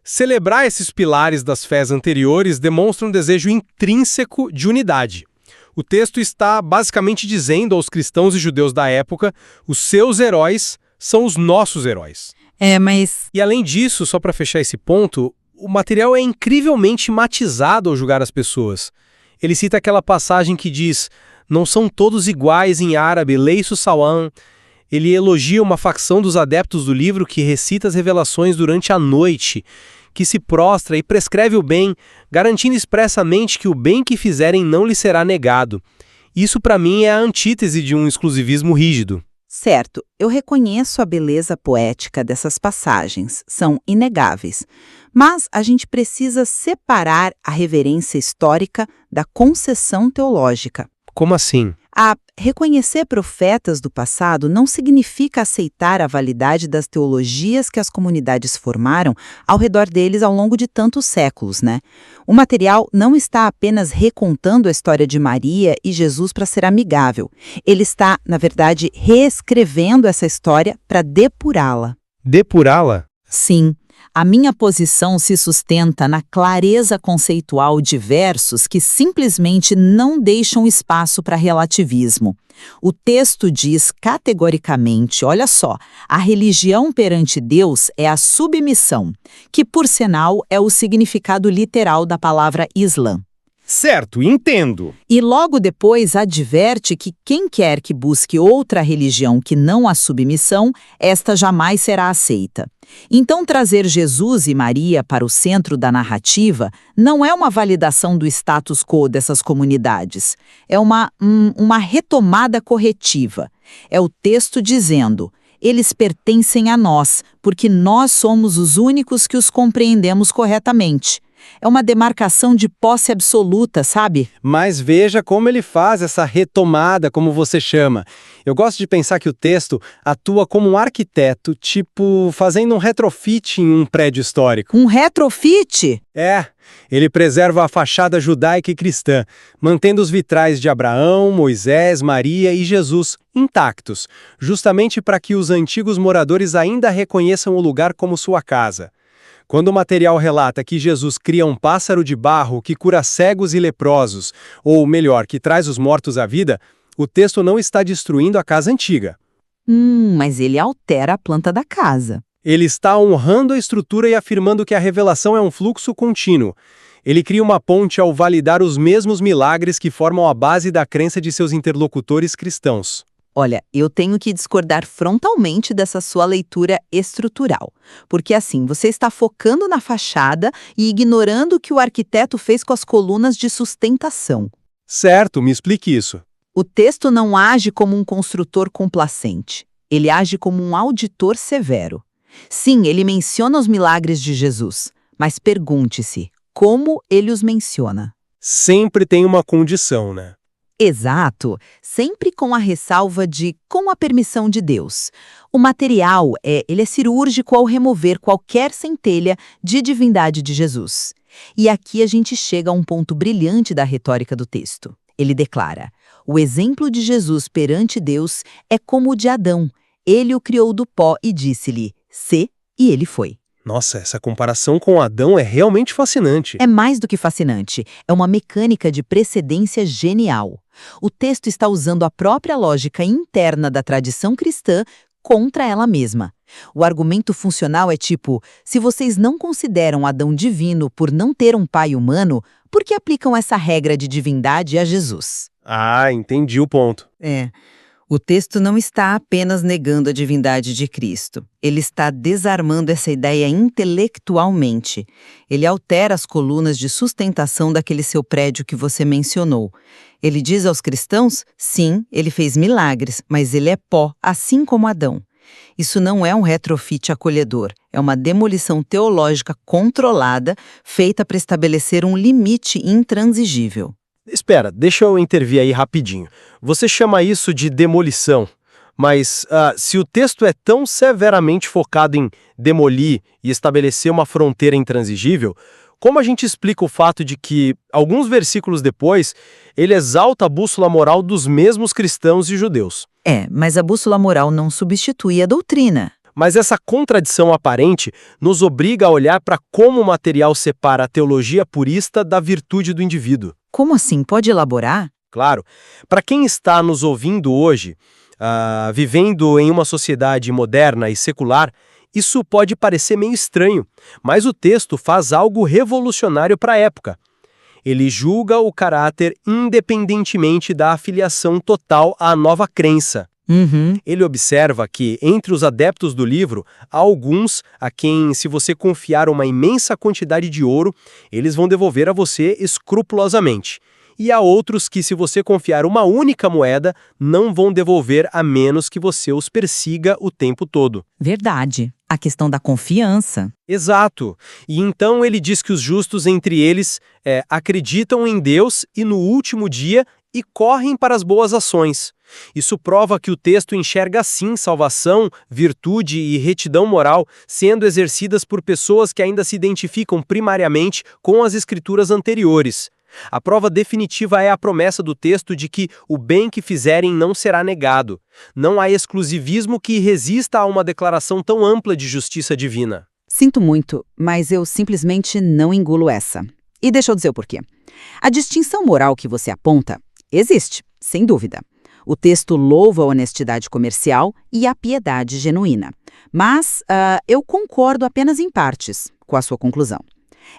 Celebrar esses pilares das fés anteriores demonstra um desejo intrínseco de unidade. O texto está basicamente dizendo aos cristãos e judeus da época: os seus heróis são os nossos heróis. Mas... E além disso, só para fechar esse ponto, o material é incrivelmente matizado ao julgar as pessoas. Ele cita aquela passagem que diz: não são todos iguais em árabe, leiço sawan. Ele elogia uma facção dos adeptos do livro que recita as revelações durante a noite, que se prostra e prescreve o bem, garantindo expressamente que o bem que fizerem não lhe será negado. Isso, para mim, é a antítese de um exclusivismo rígido. Certo, eu reconheço a beleza poética dessas passagens, são inegáveis. Mas a gente precisa separar a reverência histórica da concessão teológica. Como assim? Reconhecer profetas do passado não significa aceitar a validade das teologias que as comunidades formaram ao redor deles ao longo de tantos séculos, né? O material não está apenas recontando a história de Maria e Jesus para ser amigável. Ele está, na verdade, reescrevendo essa história para depurá-la. Depurá-la? Sim. A minha posição se sustenta na clareza conceitual de versos que simplesmente não deixam espaço para relativismo. O texto diz categoricamente, olha só, a religião perante Deus é a submissão, que, por sinal, é o significado literal da palavra Islã. Certo, entendo. E logo depois adverte que quem quer que busque outra religião que não a submissão, esta jamais será aceita. Então, trazer Jesus e Maria para o centro da narrativa não é uma validação do status quo dessas comunidades. É uma retomada corretiva. É o texto dizendo: eles pertencem a nós, porque nós somos os únicos que os compreendemos corretamente. É uma demarcação de posse absoluta, sabe? Mas veja como ele faz essa retomada, como você chama. Eu gosto de pensar que o texto atua como um arquiteto, tipo fazendo um retrofit em um prédio histórico. Um retrofit? É. Ele preserva a fachada judaica e cristã, mantendo os vitrais de Abraão, Moisés, Maria e Jesus intactos, justamente para que os antigos moradores ainda reconheçam o lugar como sua casa. Quando o material relata que Jesus cria um pássaro de barro que cura cegos e leprosos, ou melhor, que traz os mortos à vida, o texto não está destruindo a casa antiga. Mas ele altera a planta da casa. Ele está honrando a estrutura e afirmando que a revelação é um fluxo contínuo. Ele cria uma ponte ao validar os mesmos milagres que formam a base da crença de seus interlocutores cristãos. Olha, eu tenho que discordar frontalmente dessa sua leitura estrutural, porque assim, você está focando na fachada e ignorando o que o arquiteto fez com as colunas de sustentação. Certo, me explique isso. O texto não age como um construtor complacente, ele age como um auditor severo. Sim, ele menciona os milagres de Jesus, mas pergunte-se, como ele os menciona? Sempre tem uma condição, né? Exato, sempre com a ressalva de com a permissão de Deus. O material ele é cirúrgico ao remover qualquer centelha de divindade de Jesus. E aqui a gente chega a um ponto brilhante da retórica do texto. Ele declara: o exemplo de Jesus perante Deus é como o de Adão. Ele o criou do pó e disse-lhe, sê, e ele foi. Nossa, essa comparação com Adão é realmente fascinante. É mais do que fascinante, é uma mecânica de precedência genial. O texto está usando a própria lógica interna da tradição cristã contra ela mesma. O argumento funcional é tipo, se vocês não consideram Adão divino por não ter um pai humano, por que aplicam essa regra de divindade a Jesus? Ah, entendi o ponto. O texto não está apenas negando a divindade de Cristo. Ele está desarmando essa ideia intelectualmente. Ele altera as colunas de sustentação daquele seu prédio que você mencionou. Ele diz aos cristãos, sim, ele fez milagres, mas ele é pó, assim como Adão. Isso não é um retrofit acolhedor, é uma demolição teológica controlada, feita para estabelecer um limite intransigível. Espera, deixa eu intervir aí rapidinho. Você chama isso de demolição, mas se o texto é tão severamente focado em demolir e estabelecer uma fronteira intransigível, como a gente explica o fato de que, alguns versículos depois, ele exalta a bússola moral dos mesmos cristãos e judeus? Mas a bússola moral não substitui a doutrina. Mas essa contradição aparente nos obriga a olhar para como o material separa a teologia purista da virtude do indivíduo. Como assim? Pode elaborar? Claro. Para quem está nos ouvindo hoje, vivendo em uma sociedade moderna e secular, isso pode parecer meio estranho, mas o texto faz algo revolucionário para a época. Ele julga o caráter independentemente da afiliação total à nova crença. Ele observa que, entre os adeptos do livro, há alguns a quem, se você confiar uma imensa quantidade de ouro, eles vão devolver a você escrupulosamente. E há outros que, se você confiar uma única moeda, não vão devolver a menos que você os persiga o tempo todo. Verdade. A questão da confiança. Exato. E então ele diz que os justos entre eles acreditam em Deus e no último dia e correm para as boas ações. Isso prova que o texto enxerga sim salvação, virtude e retidão moral sendo exercidas por pessoas que ainda se identificam primariamente com as escrituras anteriores. A prova definitiva é a promessa do texto de que o bem que fizerem não será negado. Não há exclusivismo que resista a uma declaração tão ampla de justiça divina. Sinto muito, mas eu simplesmente não engulo essa. E deixa eu dizer o porquê. A distinção moral que você aponta existe, sem dúvida. O texto louva a honestidade comercial e a piedade genuína. Mas eu concordo apenas em partes com a sua conclusão.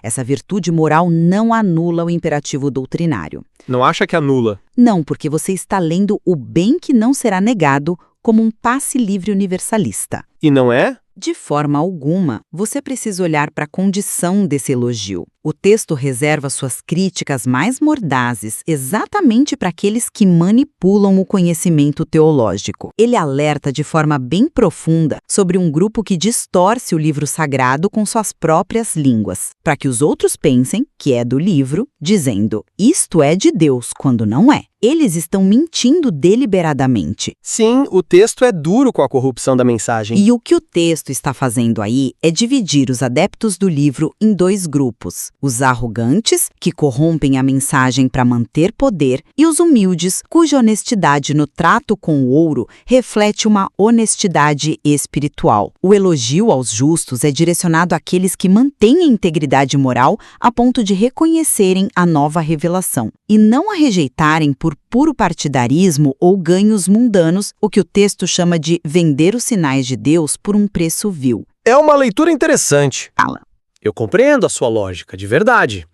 Essa virtude moral não anula o imperativo doutrinário. Não acha que anula? Não, porque você está lendo o bem que não será negado como um passe livre universalista. E não é? De forma alguma, você precisa olhar para a condição desse elogio. O texto reserva suas críticas mais mordazes exatamente para aqueles que manipulam o conhecimento teológico. Ele alerta de forma bem profunda sobre um grupo que distorce o livro sagrado com suas próprias línguas, para que os outros pensem que é do livro, dizendo isto é de Deus, quando não é. Eles estão mentindo deliberadamente. Sim, o texto é duro com a corrupção da mensagem. E o que o texto está fazendo aí é dividir os adeptos do livro em dois grupos. Os arrogantes, que corrompem a mensagem para manter poder, e os humildes, cuja honestidade no trato com o ouro reflete uma honestidade espiritual. O elogio aos justos é direcionado àqueles que mantêm a integridade moral a ponto de reconhecerem a nova revelação, e não a rejeitarem por puro partidarismo ou ganhos mundanos, o que o texto chama de vender os sinais de Deus por um preço vil. É uma leitura interessante. Fala. Eu compreendo a sua lógica, de verdade.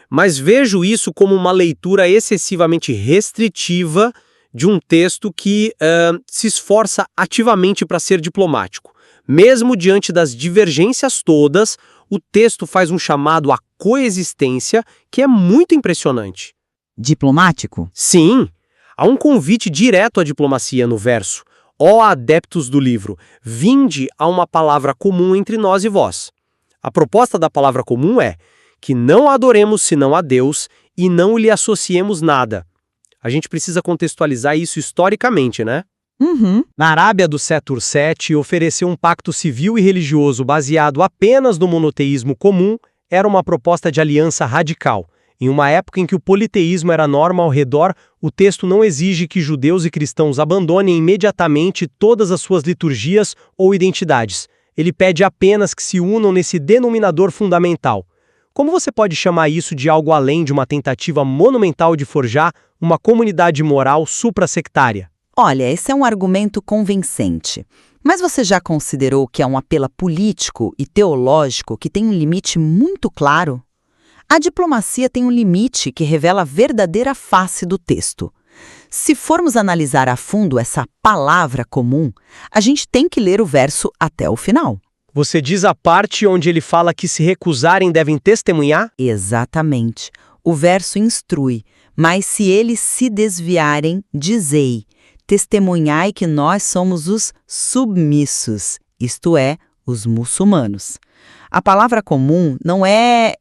Mas vejo isso como uma leitura excessivamente restritiva de um texto que se esforça ativamente para ser diplomático. Mesmo diante das divergências todas, o texto faz um chamado à coexistência que é muito impressionante. Diplomático? Sim. Há um convite direto à diplomacia no verso. Ó adeptos do livro, vinde a uma palavra comum entre nós e vós. A proposta da palavra comum é que não adoremos senão a Deus e não lhe associemos nada. A gente precisa contextualizar isso historicamente, né? Na Arábia do século VII, oferecer um pacto civil e religioso baseado apenas no monoteísmo comum era uma proposta de aliança radical. Em uma época em que o politeísmo era norma ao redor, o texto não exige que judeus e cristãos abandonem imediatamente todas as suas liturgias ou identidades. Ele pede apenas que se unam nesse denominador fundamental. Como você pode chamar isso de algo além de uma tentativa monumental de forjar uma comunidade moral suprasectária? Olha, esse é um argumento convincente. Mas você já considerou que é um apelo político e teológico que tem um limite muito claro? A diplomacia tem um limite que revela a verdadeira face do texto. Se formos analisar a fundo essa palavra comum, a gente tem que ler o verso até o final. Você diz a parte onde ele fala que se recusarem devem testemunhar? Exatamente. O verso instrui, mas se eles se desviarem, dizei, testemunhai que nós somos os submissos, isto é, os muçulmanos. A palavra comum não é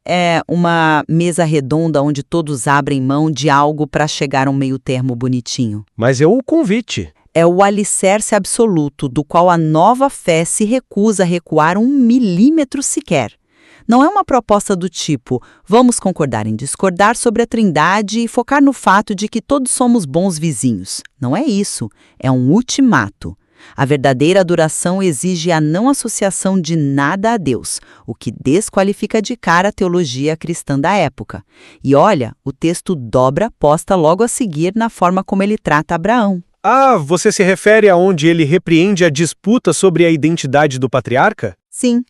uma mesa redonda onde todos abrem mão de algo para chegar a um meio termo bonitinho. Mas é o convite. É o alicerce absoluto do qual a nova fé se recusa a recuar 1 milímetro sequer. Não é uma proposta do tipo, vamos concordar em discordar sobre a Trindade e focar no fato de que todos somos bons vizinhos. Não é isso, é um ultimato. A verdadeira adoração exige a não associação de nada a Deus, o que desqualifica de cara a teologia cristã da época. E olha, o texto dobra a aposta logo a seguir na forma como ele trata Abraão. Ah, você se refere a onde ele repreende a disputa sobre a identidade do patriarca? Sim.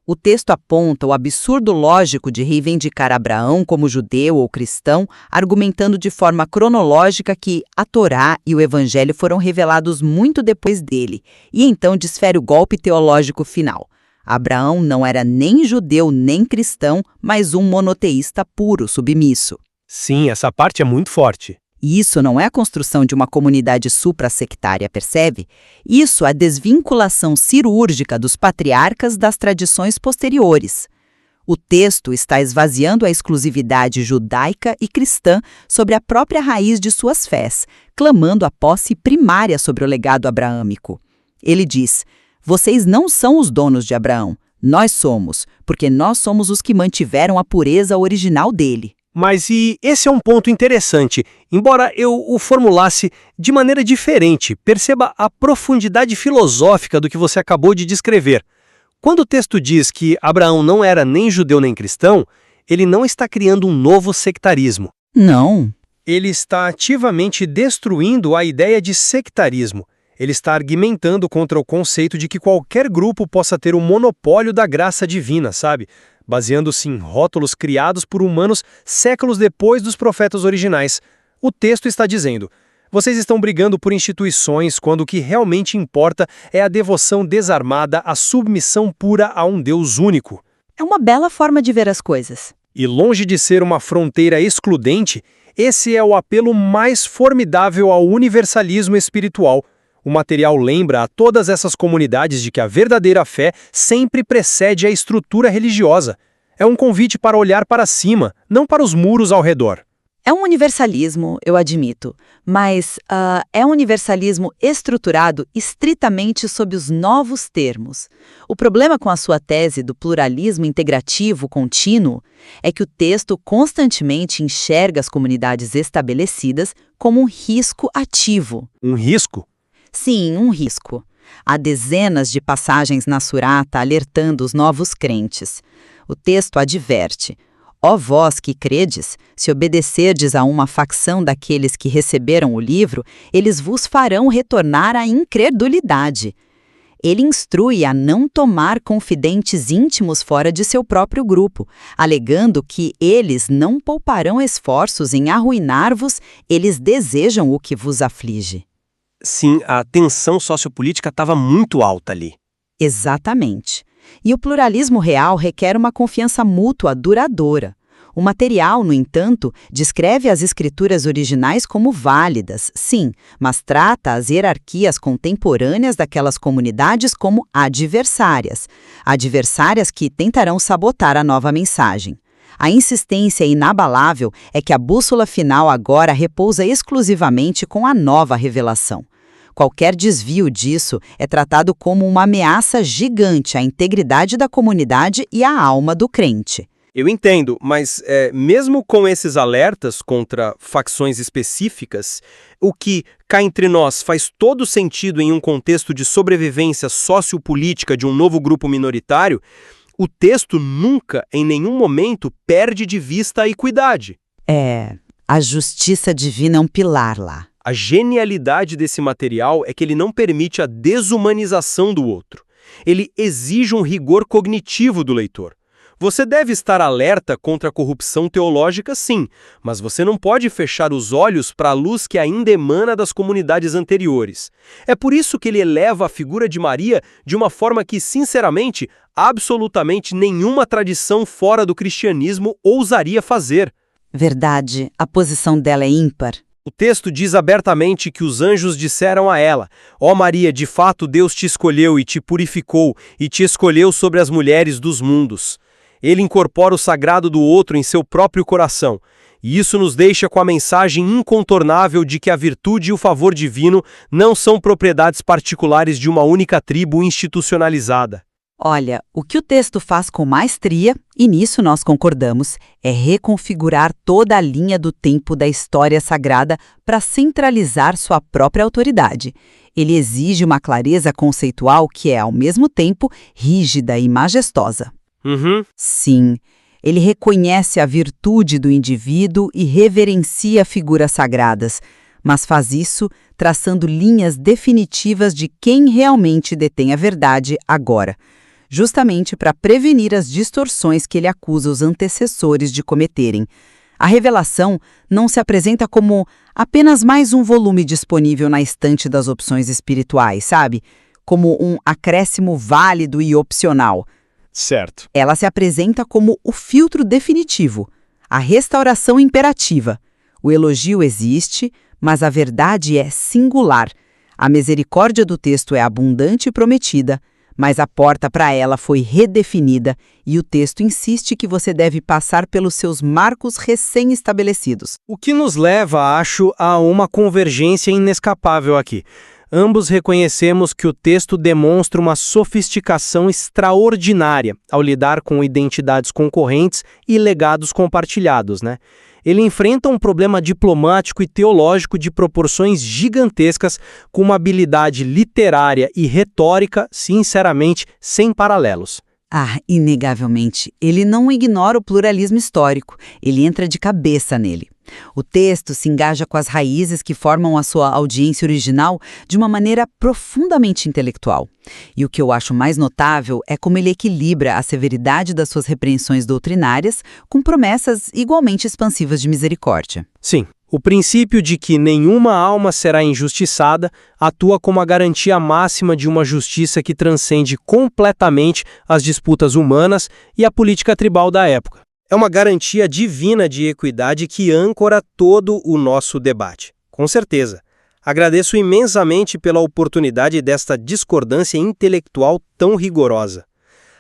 O texto aponta o absurdo lógico de reivindicar Abraão como judeu ou cristão, argumentando de forma cronológica que a Torá e o Evangelho foram revelados muito depois dele, e então desfere o golpe teológico final. Abraão não era nem judeu nem cristão, mas um monoteísta puro, submisso. Sim, essa parte é muito forte. E isso não é a construção de uma comunidade suprasectária, percebe? Isso é a desvinculação cirúrgica dos patriarcas das tradições posteriores. O texto está esvaziando a exclusividade judaica e cristã sobre a própria raiz de suas fés, clamando a posse primária sobre o legado abraâmico. Ele diz: vocês não são os donos de Abraão, nós somos, porque nós somos os que mantiveram a pureza original dele. Mas e esse é um ponto interessante. Embora eu o formulasse de maneira diferente, perceba a profundidade filosófica do que você acabou de descrever. Quando o texto diz que Abraão não era nem judeu nem cristão, ele não está criando um novo sectarismo. Não. Ele está ativamente destruindo a ideia de sectarismo. Ele está argumentando contra o conceito de que qualquer grupo possa ter o monopólio da graça divina, sabe? Baseando-se em rótulos criados por humanos séculos depois dos profetas originais. O texto está dizendo: vocês estão brigando por instituições quando o que realmente importa é a devoção desarmada, a submissão pura a um Deus único. É uma bela forma de ver as coisas. E longe de ser uma fronteira excludente, esse é o apelo mais formidável ao universalismo espiritual. O material lembra a todas essas comunidades de que a verdadeira fé sempre precede a estrutura religiosa. É um convite para olhar para cima, não para os muros ao redor. É um universalismo, eu admito, mas é um universalismo estruturado estritamente sob os novos termos. O problema com a sua tese do pluralismo integrativo contínuo é que o texto constantemente enxerga as comunidades estabelecidas como um risco ativo. Um risco? Sim, um risco. Há dezenas de passagens na Surata alertando os novos crentes. O texto adverte: ó vós que credes, se obedecerdes a uma facção daqueles que receberam o livro, eles vos farão retornar à incredulidade. Ele instrui a não tomar confidentes íntimos fora de seu próprio grupo, alegando que eles não pouparão esforços em arruinar-vos, eles desejam o que vos aflige. Sim, a tensão sociopolítica estava muito alta ali. Exatamente. E o pluralismo real requer uma confiança mútua duradoura. O material, no entanto, descreve as escrituras originais como válidas, sim, mas trata as hierarquias contemporâneas daquelas comunidades como adversárias. Adversárias que tentarão sabotar a nova mensagem. A insistência inabalável é que a bússola final agora repousa exclusivamente com a nova revelação. Qualquer desvio disso é tratado como uma ameaça gigante à integridade da comunidade e à alma do crente. Eu entendo, mas mesmo com esses alertas contra facções específicas, o que, cá entre nós, faz todo sentido em um contexto de sobrevivência sociopolítica de um novo grupo minoritário, o texto nunca, em nenhum momento, perde de vista a equidade. A justiça divina é um pilar lá. A genialidade desse material é que ele não permite a desumanização do outro. Ele exige um rigor cognitivo do leitor. Você deve estar alerta contra a corrupção teológica, sim, mas você não pode fechar os olhos para a luz que ainda emana das comunidades anteriores. É por isso que ele eleva a figura de Maria de uma forma que, sinceramente, absolutamente nenhuma tradição fora do cristianismo ousaria fazer. Verdade, a posição dela é ímpar. O texto diz abertamente que os anjos disseram a ela: ó Maria, de fato Deus te escolheu e te purificou e te escolheu sobre as mulheres dos mundos. Ele incorpora o sagrado do outro em seu próprio coração. E isso nos deixa com a mensagem incontornável de que a virtude e o favor divino não são propriedades particulares de uma única tribo institucionalizada. Olha, o que o texto faz com maestria, e nisso nós concordamos, é reconfigurar toda a linha do tempo da história sagrada para centralizar sua própria autoridade. Ele exige uma clareza conceitual que é, ao mesmo tempo, rígida e majestosa. Sim, ele reconhece a virtude do indivíduo e reverencia figuras sagradas, mas faz isso traçando linhas definitivas de quem realmente detém a verdade agora, justamente para prevenir as distorções que ele acusa os antecessores de cometerem. A revelação não se apresenta como apenas mais um volume disponível na estante das opções espirituais, sabe? Como um acréscimo válido e opcional. Certo. Ela se apresenta como o filtro definitivo, a restauração imperativa. O elogio existe, mas a verdade é singular. A misericórdia do texto é abundante e prometida, mas a porta para ela foi redefinida e o texto insiste que você deve passar pelos seus marcos recém-estabelecidos. O que nos leva, acho, a uma convergência inescapável aqui. Ambos reconhecemos que o texto demonstra uma sofisticação extraordinária ao lidar com identidades concorrentes e legados compartilhados, né? Ele enfrenta um problema diplomático e teológico de proporções gigantescas, com uma habilidade literária e retórica, sinceramente, sem paralelos. Inegavelmente, ele não ignora o pluralismo histórico, ele entra de cabeça nele. O texto se engaja com as raízes que formam a sua audiência original de uma maneira profundamente intelectual. E o que eu acho mais notável é como ele equilibra a severidade das suas repreensões doutrinárias com promessas igualmente expansivas de misericórdia. Sim, o princípio de que nenhuma alma será injustiçada atua como a garantia máxima de uma justiça que transcende completamente as disputas humanas e a política tribal da época. É uma garantia divina de equidade que âncora todo o nosso debate. Com certeza. Agradeço imensamente pela oportunidade desta discordância intelectual tão rigorosa.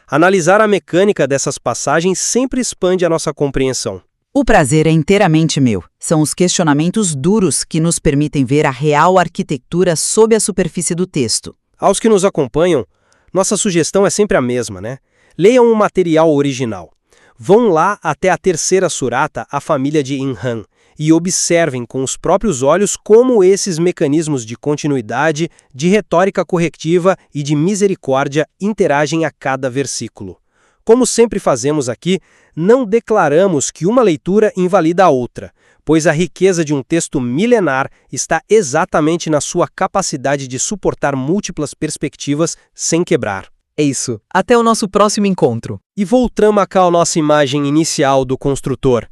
Analisar a mecânica dessas passagens sempre expande a nossa compreensão. O prazer é inteiramente meu. São os questionamentos duros que nos permitem ver a real arquitetura sob a superfície do texto. Aos que nos acompanham, nossa sugestão é sempre a mesma, né? Leiam o material original. Vão lá até a terceira surata, a família de Imran, e observem com os próprios olhos como esses mecanismos de continuidade, de retórica corretiva e de misericórdia interagem a cada versículo. Como sempre fazemos aqui, não declaramos que uma leitura invalida a outra, pois a riqueza de um texto milenar está exatamente na sua capacidade de suportar múltiplas perspectivas sem quebrar. É isso. Até o nosso próximo encontro. E voltamos cá à nossa imagem inicial do construtor.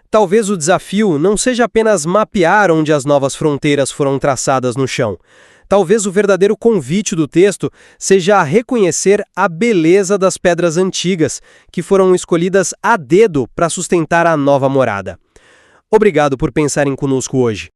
Talvez o desafio não seja apenas mapear onde as novas fronteiras foram traçadas no chão. Talvez o verdadeiro convite do texto seja a reconhecer a beleza das pedras antigas, que foram escolhidas a dedo para sustentar a nova morada. Obrigado por pensarem conosco hoje.